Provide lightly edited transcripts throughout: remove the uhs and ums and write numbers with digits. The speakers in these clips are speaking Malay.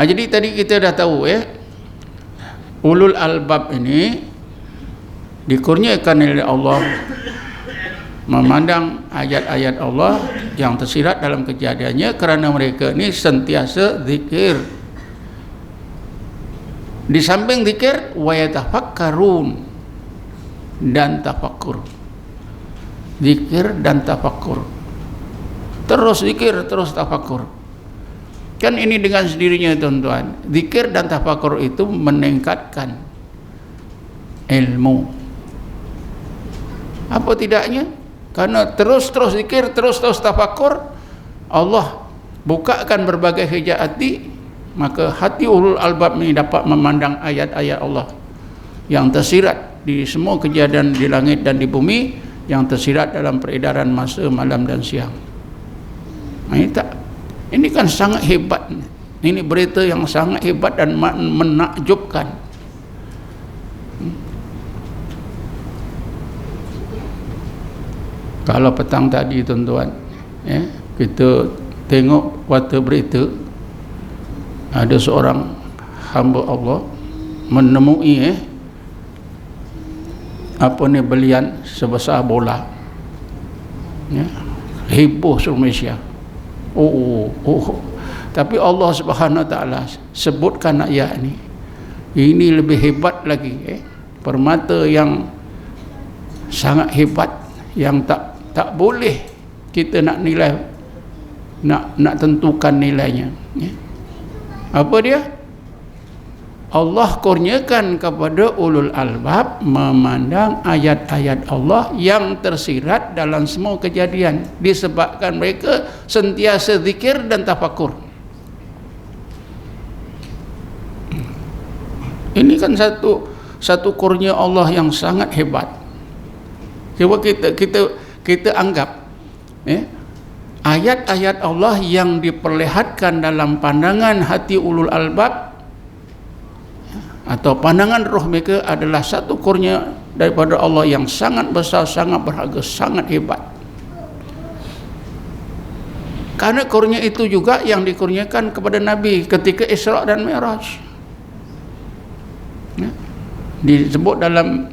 Jadi tadi kita dah tahu ulul albab ini dikurniakan oleh Allah memandang ayat-ayat Allah yang tersirat dalam kejadiannya, kerana mereka ni sentiasa zikir. Di samping zikir, wa yatafakkarun, dan tafakkur. Zikir dan tafakkur. Terus zikir, terus tafakkur. Kan ini dengan sendirinya tuan-tuan, zikir dan tafakkur itu meningkatkan ilmu. Apa tidaknya? Karena terus zikir, terus tafakkur, Allah bukakan berbagai hijab hati, maka hati ulul albab ini dapat memandang ayat-ayat Allah yang tersirat di semua kejadian di langit dan di bumi, yang tersirat dalam peredaran masa, malam dan siang. Ini kan sangat hebat. Ini berita yang sangat hebat dan menakjubkan. Kalau petang tadi tuan-tuan, kita tengok warta berita, ada seorang hamba Allah menemui belian sebesar bola. Heboh seluruh Malaysia. Tapi Allah Subhanahu Wa Taala sebutkan ayat ini. Ini lebih hebat lagi, permata yang sangat hebat, yang tak boleh kita nak nilai, nak tentukan nilainya. Apa dia? Allah kurniakan kepada ulul albab memandang ayat-ayat Allah yang tersirat dalam semua kejadian, disebabkan mereka sentiasa zikir dan tafakur. Ini kan satu kurnia Allah yang sangat hebat. Cuba kita anggap ayat-ayat Allah yang diperlihatkan dalam pandangan hati ulul albab atau pandangan roh mereka adalah satu kurnia daripada Allah yang sangat besar, sangat berharga, sangat hebat. Karena kurnia itu juga yang dikurniakan kepada Nabi ketika Isra dan Mi'raj. Disebut dalam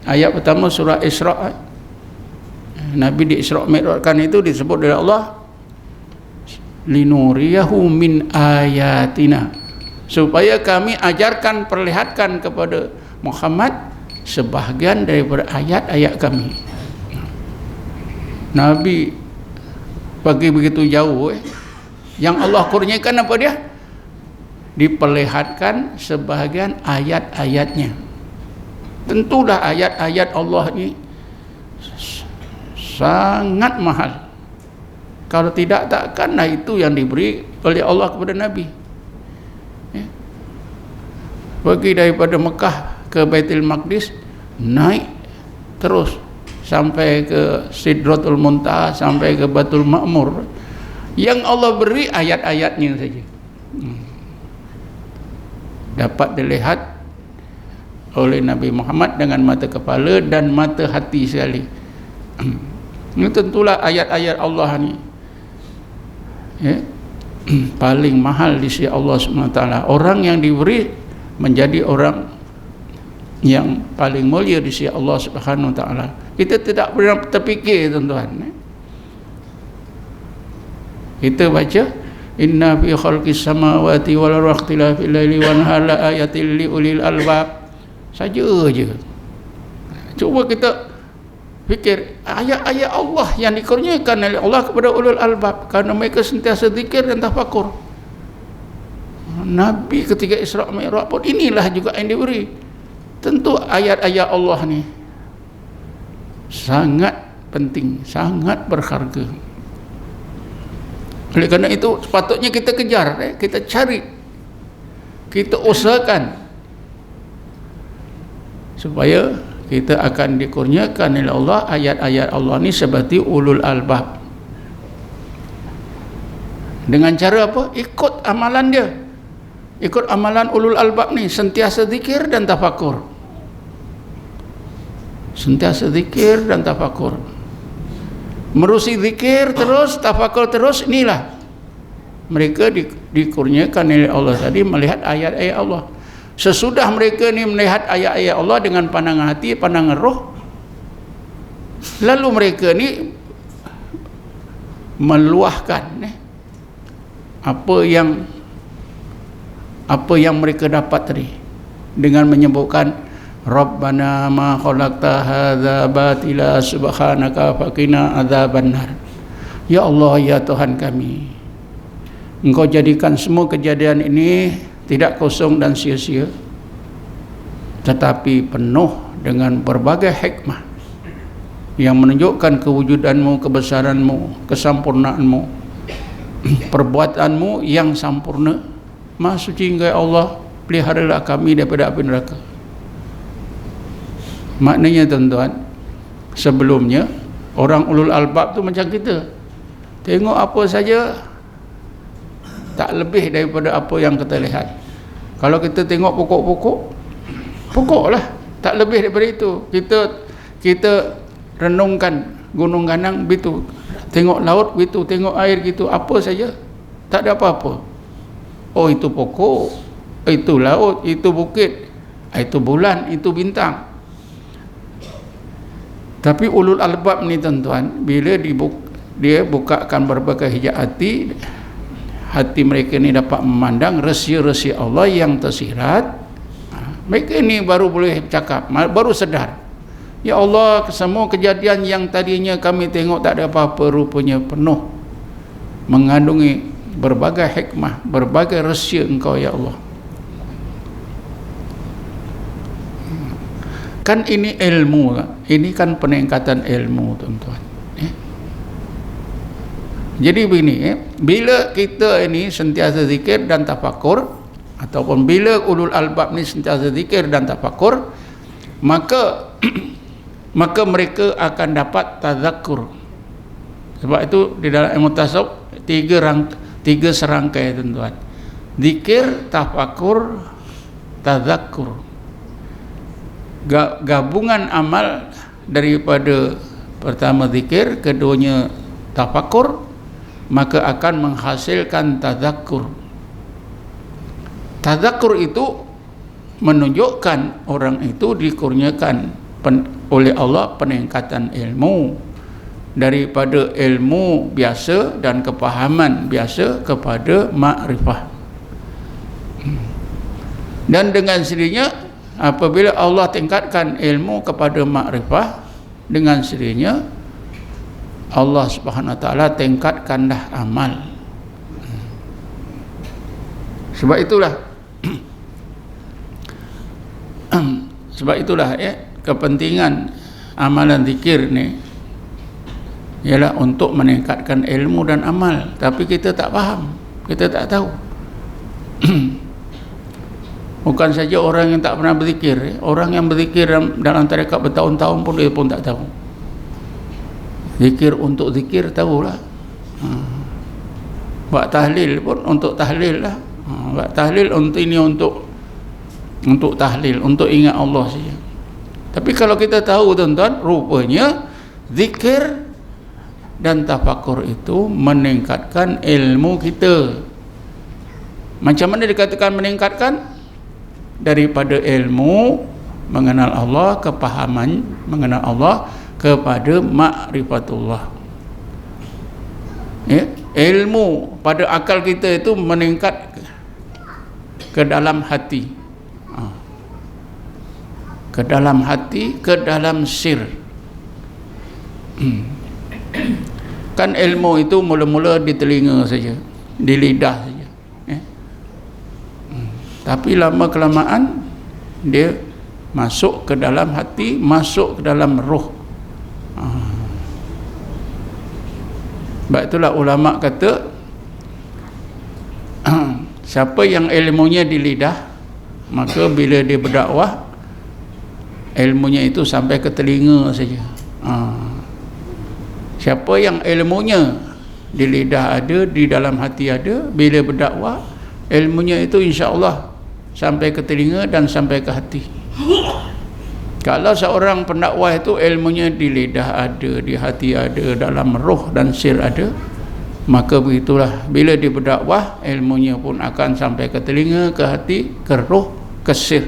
ayat pertama surah Isra, Nabi di Isra Mi'rajkan itu disebut oleh Allah, linuriyahu min ayatina, supaya kami ajarkan, perlihatkan kepada Muhammad sebahagian daripada ayat-ayat kami. Nabi pergi begitu jauh, yang Allah kurniakan apa dia? Diperlihatkan sebahagian ayat-ayatnya. Tentulah ayat-ayat Allah ini sangat mahal. Kalau tidak, takkanlah itu yang diberi oleh Allah kepada Nabi. Pergi daripada Mekah ke Baitul Maqdis, naik terus sampai ke Sidratul Muntaha, sampai ke Baitul Ma'mur. Yang Allah beri ayat-ayatnya saja. Dapat dilihat oleh Nabi Muhammad dengan mata kepala dan mata hati sekali. Ini tentulah ayat-ayat Allah ni paling mahal di sisi Allah SWT. Orang yang diberi menjadi orang yang paling mulia di sisi Allah Subhanahu Wa Taala. Kita tidak pernah terfikir tuan-tuan. Kita baca inna fi khalqis samawati wal ardi ikhtilafil laili wan nahari ayatil liulil albab saja je. Cuba kita fikir ayat-ayat Allah yang dikurniakan oleh Allah kepada ulul albab, kerana mereka sentiasa zikir dan tafakur. Nabi ketika Isra Mi'raj pun inilah juga yang diberi. Tentu ayat-ayat Allah ni sangat penting, sangat berharga. Oleh kerana itu sepatutnya kita kejar, kita cari, kita usahakan supaya kita akan dikurniakan oleh Allah ayat-ayat Allah ni seperti ulul albab. Dengan cara apa? Ikut amalan dia, ikut amalan ulul albab ni, sentiasa zikir dan tafakur, sentiasa zikir dan tafakur, merusi zikir terus, tafakur terus. Inilah Mereka dikurniakan oleh Allah tadi melihat ayat-ayat Allah. Sesudah mereka ni melihat ayat-ayat Allah dengan pandangan hati, pandangan roh, lalu mereka ni meluahkan apa yang mereka dapat tadi dengan menyebutkan Rabbana ma khalaqta hadza batila subhanaka faqina adzabannar. Ya Allah, ya Tuhan kami, Engkau jadikan semua kejadian ini tidak kosong dan sia-sia, tetapi penuh dengan berbagai hikmah yang menunjukkan kewujudanmu, kebesaranmu, kesempurnaanmu, perbuatanmu yang sempurna. Maha suci Engkau ya Allah, peliharalah kami daripada api neraka. Maknanya tuan-tuan, sebelumnya orang ulul albab tu macam kita, tengok apa saja tak lebih daripada apa yang kita lihat. Kalau kita tengok pokok lah, tak lebih daripada itu. Kita renungkan gunung ganang begitu, tengok laut begitu, tengok air gitu, apa saja tak ada apa-apa. Oh, itu pokok, itu laut, itu bukit, itu bulan, itu bintang. Tapi ulul albab ni tuan-tuan, bila dia bukakan berbagai hijab hati mereka ni dapat memandang rahsia-rahsia Allah yang tersirat, mereka ni baru boleh cakap, baru sedar, ya Allah, semua kejadian yang tadinya kami tengok tak ada apa-apa, rupanya penuh mengandungi berbagai hikmah, berbagai rahsia Engkau ya Allah. Kan ini ilmu, ini kan peningkatan ilmu tuan-tuan. Jadi begini, bila kita ini sentiasa zikir dan tafakur, ataupun bila ulul albab ni sentiasa zikir dan tafakur, maka mereka akan dapat tazakkur. Sebab itu di dalam ilmu tasawuf tiga serangkai tuan-tuan: zikir, tafakur, tazakkur. Gabungan amal daripada pertama zikir, keduanya tafakur, maka akan menghasilkan tazakkur. Tazakkur itu menunjukkan orang itu dikurniakan oleh Allah peningkatan ilmu, daripada ilmu biasa dan kepahaman biasa kepada makrifah. Dan dengan sendirinya apabila Allah tingkatkan ilmu kepada makrifah, dengan sendirinya Allah Subhanahu Wa Taala tingkatkanlah amal. Sebab itulah kepentingan amalan zikir ni ialah untuk meningkatkan ilmu dan amal. Tapi kita tak faham, kita tak tahu. Bukan saja orang yang tak pernah berzikir, orang yang berzikir dalam tarekat bertahun-tahun pun dia pun tak tahu. Zikir untuk zikir tahulah. Buat tahlil pun untuk tahlil lah. Buat tahlil untuk ini, untuk tahlil, untuk ingat Allah saja. Tapi kalau kita tahu tuan-tuan, rupanya zikir dan tafakur itu meningkatkan ilmu kita. Macam mana dikatakan meningkatkan? Daripada ilmu mengenal Allah, kepahaman mengenal Allah, kepada ma'rifatullah. Ilmu pada akal kita itu meningkat ke dalam hati, ke dalam hati, ke dalam sir. Kan ilmu itu mula-mula di telinga saja, di lidah saja, tapi lama kelamaan dia masuk ke dalam hati, masuk ke dalam roh. Sebab itulah ulama kata siapa yang ilmunya di lidah, maka bila dia berdakwah, ilmunya itu sampai ke telinga saja. Siapa yang ilmunya di lidah ada, di dalam hati ada, bila berdakwah, ilmunya itu insya-Allah sampai ke telinga dan sampai ke hati. Kalau seorang pendakwah itu ilmunya di lidah ada, di hati ada, dalam roh dan sir ada, Maka begitulah, bila dia berdakwah, ilmunya pun akan sampai ke telinga, ke hati, ke roh, ke sir,